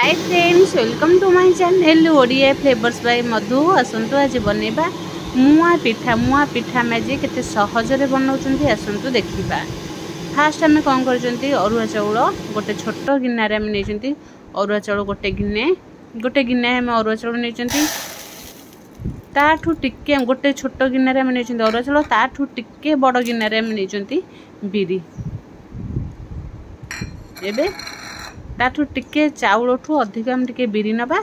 Hi friends, welcome to my channel Odia flavours by Madhu. आसतु आज बनैबा मुआ पिठा में जे केते सहजरे बनाउछन्ती आसतु देखिबा। फास्ट आमे कोन करछन्ती अरुआ चाउल गोटे छोट गिन्नारे आमे नेछन्ती। अरुआ चाउल गोटे गिन्ने आमे अरुआ चाउल नेछन्ती। ताठू टिके गोटे छोट गिन्नारे आमे नेछन्ती अरुआ चाउल, ताठू टिके बड़ गिन्नारे आमे नेछन्ती बिरी। एबे ताठू टिके चाउल ठू अधिक हम टिके बिरी नबा।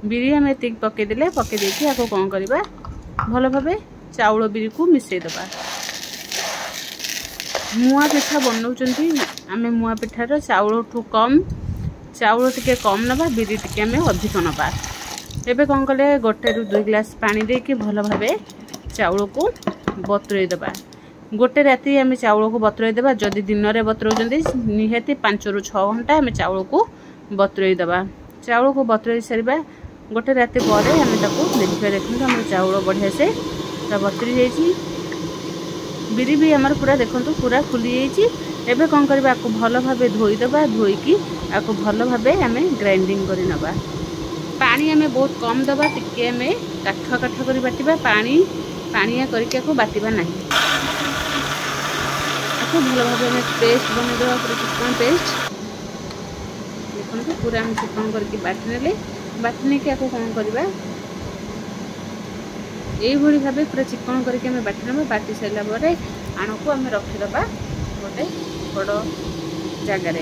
बिरी हम एतिक पके देले पके देकी आको कोन करबा भलो भाबे चाउल बिरी को मिसै दबा। मुआ पिठा बनौचंती आमे मुआ पिठार चाउल ठू कम चाउल टिके कम नबा, बिरी टिके आमे अधिक नबा। एबे कोन कले गोटे रु 2 ग्लास पानी देकी भलो भाबे चाउल को बतुरै दबा। गोटे राति आमे चाउल को बतुरै देबा। जदि दिन रे बतुरौजंती निहाती 5 रु 6 घंटा आमे चाउल को बतुरै देबा। चाउल को बतुरै सरीबा गोटे राति परे आमे ताको देखबा। देखंतु हमर चाउल बढ़िया से बतुरी जाईची। बिरी भी हमर पूरा देखंतु पूरा फुली जाईची। एबे कोन करबा आको भलो भाबे धोई देबा। धोईकी आको भलो भाबे आमे ग्राइंडिंग करि नबा। पानी आमे बहुत कम दबा, टिके आमे काठ काठ करि बाटिबा। पानिया करके आको बाटिबा नाही। भलो भाव में पेस्ट बना देवा, पूरा चिकन पेस्ट देखो पूरा हम चिकन करके बाटने बाटने के आपको कौन करवा यही भाव पूरा चिकन करके हमें बाटने बाटी सारा पर आण को आम रखीदबा गोटे बड़ जगार।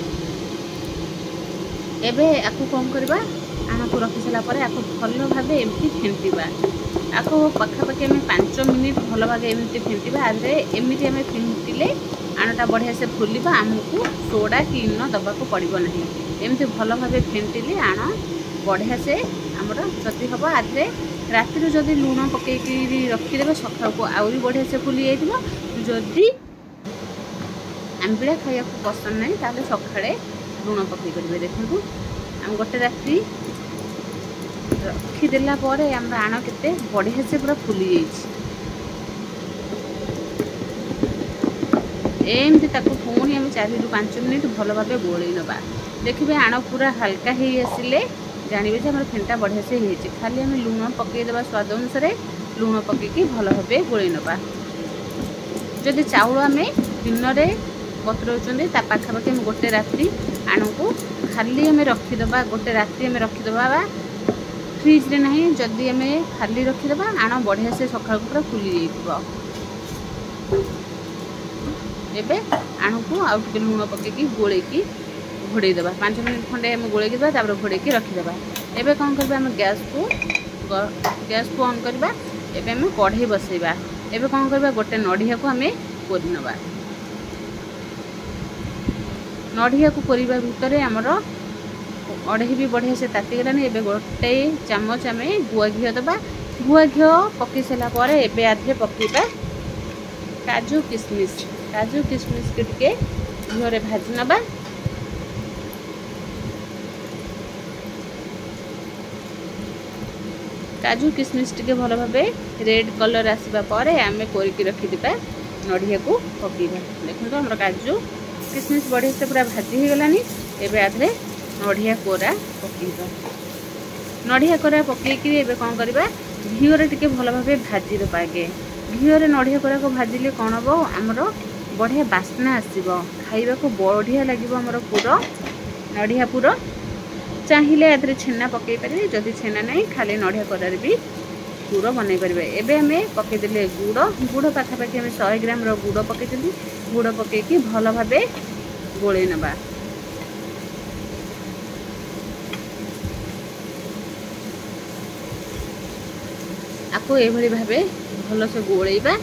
एबे आपको कौन करवा आण को रखी सारा पर आपको भल भाव एमती फेंटा। आपको पाखापाखि आम 5 मिनिट भल भाव एमती फेंटा। आधे एमती आम फेंटिले आणटा बढ़िया से फुलवा। आमको सोडा कि इनो दबाको पड़ो ना। एमती भल भाव फेंटिले आण बढ़िया से आमर जदि हम आधे राति जदि लुण पकईकि रखीदे सका को आहरी बढ़िया से फुली जाइए। जदि आंबिड़ा खाया पसंद नहीं ताले सकाळे लुण पकई करेंगे। देखो आम गोटे राति रखीदेला आम आण के बढ़िया से पूरा फुली जाइए। एमती ताको पुणी आम 4 रु 5 मिनिट भल भाव गोलई नबा। देखिए आण पूरा हल्का ही आसिले जानवे जे फेंटा बढ़िया से होती। खाली आम लुण पकईदेवा स्वाद अनुसार लुण पकईकी भल भाव गोलई नबा। जदि चाउल आम दिन में बतुरौचंदी ता पाखापाखि आम गोटे राति आण को खाली आम रखीदबा। गोटे राति आम रखीदबा फ्रिज रे नहीं। जदि आम खाली रखीदबा आण बढ़िया से सकाळ पूरा फुली जाइए। एबे आण को आउ टिके लुण पकईकी गोलैकी घोड़े देबा। 5 मिनिट खंडे हम गोलैकी देबा, तापर घोड़ैकी रखीदेबा। एबे कौन करबा हम गैस को ऑन करबा। एबे हम कढ़ई बसैबा। एबे कौन करबा गोटे नड़िया को हमें कोरि नबा। नड़िया को कोरिबा भितरे हमर अढ़ई भी बढ़िया से ताती गलानी। एबे गोटे चामच हमें गुआ घिओ देबा। गुआ घिओ पकई सारा पर एबे आधे पकईबा काजू किशमिश। काजू किशमिश के टिके घिओ रे भाजी नबा। काजू किशमिश टिके भल भावे रेड कलर आसवा पर आम कोरिकी रखीदा नड़िया को पकईबा। देखो हमर काजू किशमिश बढ़िया से पूरा भाजी हो गलानी। एबे आधे नड़िया कोरा पकईबा। नड़िया कोरा पकईकी एबे कौन करबा घिओ रे टिके भल भावे भाजी दबा। आगे घिओ रे नड़िया कोरा को भाजिले कौन हम आमर बढ़िया बास्ना आसब। खाइबा को बढ़िया लगे आमर पुर नड़िया पुर। चाहिए आधे छेना पकई पारे। जदि छेना नहीं खाली नड़िया कोरार भी गुड़ बनई पारे। एबे हमें पकईदे गुड़ पाखापाखि हमें 100 ग्राम गुड़ पकई। गुड़ पकईकी भल भावे गोलई नबा। आपको ये भावे भल से गोलैबा।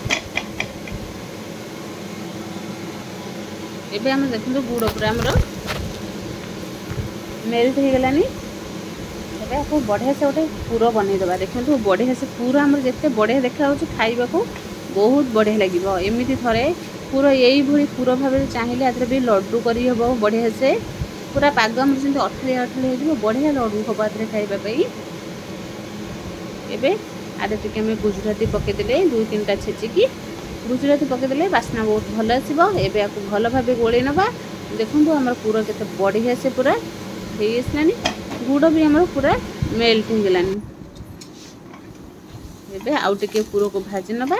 एबे हम देखो गुड़ पूरा आमर मेल्ट हो गलानी। एबे आपको बढ़िया से गोटे पुर बनई देबा। देखो बढ़िया से पूरा आमर जिते बढ़िया देखा खाइबा को बहुत बढ़िया लगे। एमती थरे पूरा यही भली पुर भाव चाहिए आधे भी लड्डू करी हबो। बढ़िया से पूरा पाग आमर जमी अठालिया अठालिया हो बढ़िया लड्डू हम आधे खाइबाई। एबे आधे टिके गुजराती पकईदे 2-3टा छेचिकी गुजराती पकईदे बास्ना बहुत भल आसो। एबे आपको भल भाव गोल नवा। देखो आम पूरा केते बढ़िया से पूरा हो आसलानी। गुड़ भी आम पूरा मेल्ट हो गलानी। एबे आउ टिके पूर को भाजी नवा।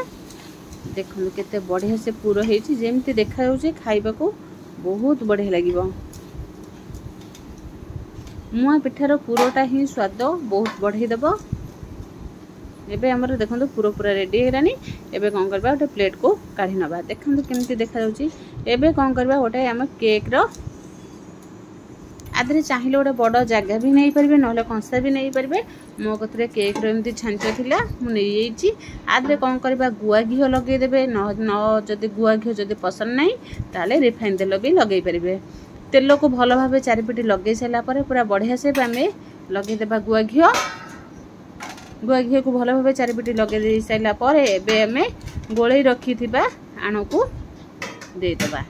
देखो केते बढ़िया से पूर होती जमती देखा खाइबा को बहुत बढ़िया लगे। मुआ पिठार पूरटा ही स्वाद बहुत बढ़ईदेव। एबे हमर देखो पूरा पूरा रेडी हेलानी। एबे कौन करबा गोटे प्लेट को काढ़ी नवा। देखो केमती देखा जाउची। एबे कौन करबा गोटे आम केक रो आदरे चाहिए गोटे बड़ जगह भी नहीं पारे ना कंसा भी नहीं पारे। मो कतरे केक रो एमती छांच थिला मु नहीं जाइची। आदरे कौन करबा गुआ घी लगेदेबे न जदि गुआ घी जदि पसंद नहीं ताले रिफाइन तेल भी लगे पारे। तेल को भल भाव चारिपिटी लगे सारा पूरा बढ़िया से आम लगेदेबा गुआ घी। गुआ घी को भल भाव चारिपिटी लगे दे सारापर एबे आम गोले रखी आण को देदेबा।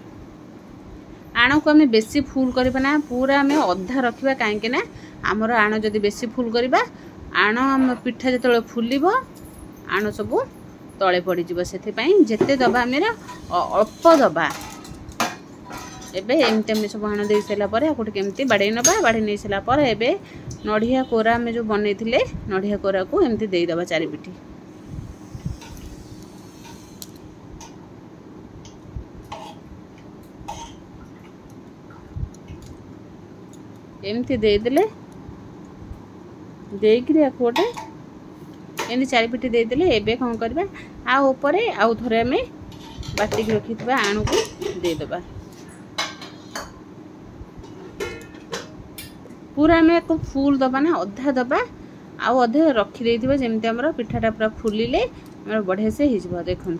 आण को आम बेसी फुल करबा ना पूरा आम अधा रखा कहीं आमर आण जदि बेसी फुल करबा आण आम पिठा जो फुलिब आण सब तले पड़ीज से जेते दबा आम अल्प दबा। एबे एमती आम सब आण दे सारापर आपको केमती बाड़े नवा। बाड़े नहीं सारापर एबे नड़िया कोरा आम जो बनई नड़िया कोरा को एमती देदेबा चारिपिटी। एमती देदेले देकरी या गोटे एमती चारिपिटी देदेले। एबे कौन करबा आ ऊपर आउ थरे आम बाटिक रखी आण को देदेबा। पूरा आम एक फुल दबा ना अधा दबा आउ अधे रखी दे जमती आमर पिठाटा पूरा फुलिले आमर बढ़िया से हो। देखो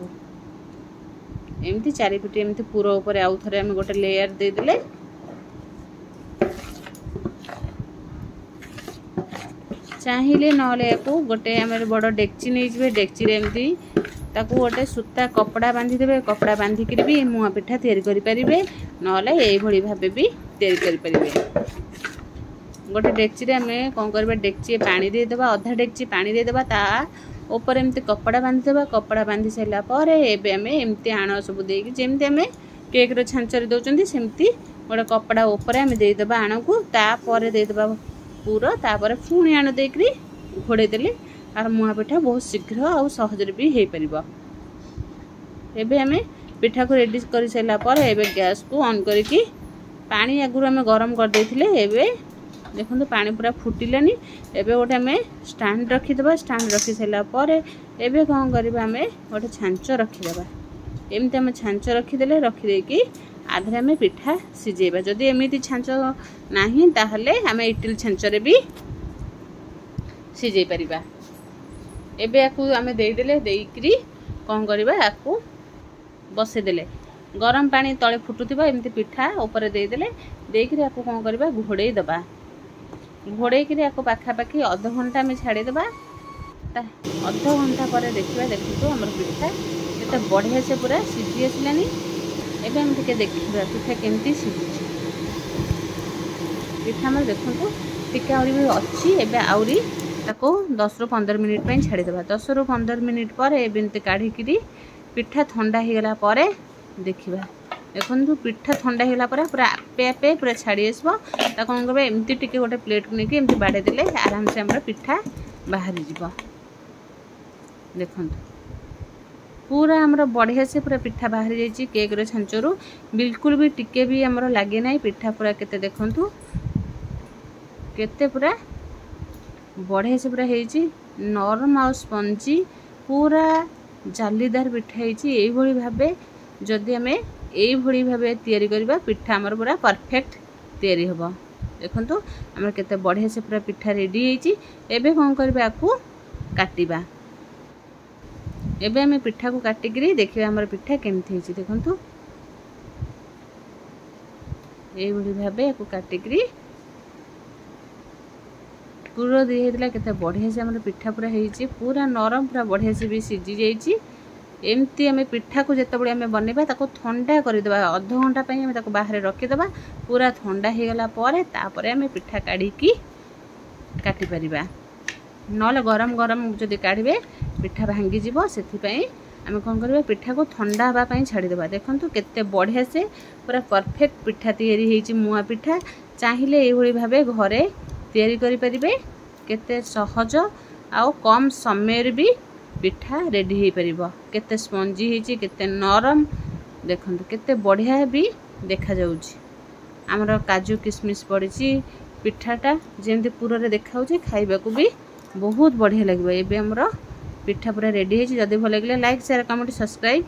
एमती चारिपिटी एमती पूरा ऊपर आउ थरे आम गोटे लेयर देदेले। चाहिए नले या गोटे आम बड़ डेक्ची नहीं जाए। डेक्ची एमती ताकू गोटे सूता कपड़ा बांधिदेवे। कपड़ा बांधिक भी मुआ पिठा तैयारी करें ना भाव भी तैयारी करें। गोटे डेक्ची आम कौन करबा डेक्ची पानी देदेबा अधा डेक्ची पानी देदेबा ता ऊपर एमती कपड़ा बांधिदेबा। कपड़ा बांधि सारा पर एबे आम एमती आण सब देकी जेमती आम केक रो छांचरी दउचंदी सेमती गोटे कपड़ा ऊपर आम देदेबा आण को तापर देदेबा पूरा तापर पुणी आण देकरी घोड़े देले आर मुआ पिठा बहुत शीघ्र और सहज भी हो पार। एबे आम पिठा को रेडी कर सारा पर एबे गैस को ऑन करके पानी आगुर आम गरम कर देथिले। एबे देखो पानी पूरा फुटिलानी। एबे गोटे आम स्टैंड रखीदेबा। स्टैंड रखी सारा पर एबे कौन करबा आम गोटे छांच रखीदेबा। एमती आम छांच रखीदेले रखीदेकी आधे आम पिठा सीझेबा। जदि एमती छांच नहीं ताहले आम इटिल छांचरे भी सीझे परिबा। एबे याकू आम देदेले देकरी कौन करबा याकू बसेदेले गरम पानी तले फुटुथिबा एमती पिठा ऊपर देदेले देकरी याकू कौन करबा घोड़े दबा। घोड़े करी याकू पाखापाखि अध घंटा आम छाड़ीदेबा। अध घंटा पर देखा देखो आम पिठा केते बढ़िया से पूरा सीझी आसलानी। एबे हम टिके देखिबा पिठा केमती सीझी। पिठा आम देखो टिके आउरी भी अच्छी। एबे आउरी ताको 10 ରୁ 15 मिनिट पे छाड़ीदेबा। 10 ରୁ 15 मिनिट पर एमती काढ़ी पिठा ठंडा हो गला पर देखिबा। देखो पिठा ठंडा होगा पूरा आपे आपे पूरा छाड़ी आसो। कौन कर एमती टिके गोटे प्लेट को लेकिन एमती बाड़े देले आराम से आम पिठा बाहरी जीव। देखो पूरा आमर बढ़िया से पूरा पिठा बाहरी जाइए केक रो छांचरू बिल्कुल भी टिके भी आमर लगे ना। पिठा पूरा केते देखंतु केते पूरा बढ़िया से पूरा होइची नरम आ स्पंजी पूरा जालीदार पिठा होइची। एई भली भाबे जदि आमे एई भली भाबे तैयारी करबा पिठा आमर पूरा परफेक्ट तैयारी होबो। देखंतु आमर केते बढ़िया से पूरा पिठा रेडी होइची। एबे कोन करबा आकू काटिबा। एबे आमे पिठा को काटिकरी देखिबा आमर पिठा केमथि होइची। देखंतु एई भली भाबे आकू काटिकरी पूरा दी हेतला केते बढ़िया से आमर पिठा पूरा होइची। पूरा नरम पूरा बढ़िया से भी सिझी जाइची। एमती आमे पिठा को जेतबळे आमे बनेबा ताको ठंडा कर देबा। आधा घंटा पई आमे ताको बाहर रखि देबा। पूरा ठंडा हे गला परे तापरे आमे पिठा काढी की काटी परिबा। नले गरम गरम जदि काढबे पिठा भांगी जीवो। सेथि पई आम कौन करवा पिठा को ठंडा हाँवाई छाड़ीदे। देखो केते बढ़िया से पूरा परफेक्ट पिठा तैयारी होती मुआ पिठा। चाहिए ये भाव घरे तैयारी करें केते सहज आउ कम समय भी पिठा रेडी हो पार। केते स्पंजी होती केते नरम देखो केते बढ़िया भी देखा जाउछि। आमर काजू किशमिश पड़ी पिठाटा जमी पूरा देखा खाइबा को भी बहुत बढ़िया लगे। एबे हमर पिठा पूरा रेडी है। जदि भल लगे लाइक शेयर कमेंट सब्सक्राइब।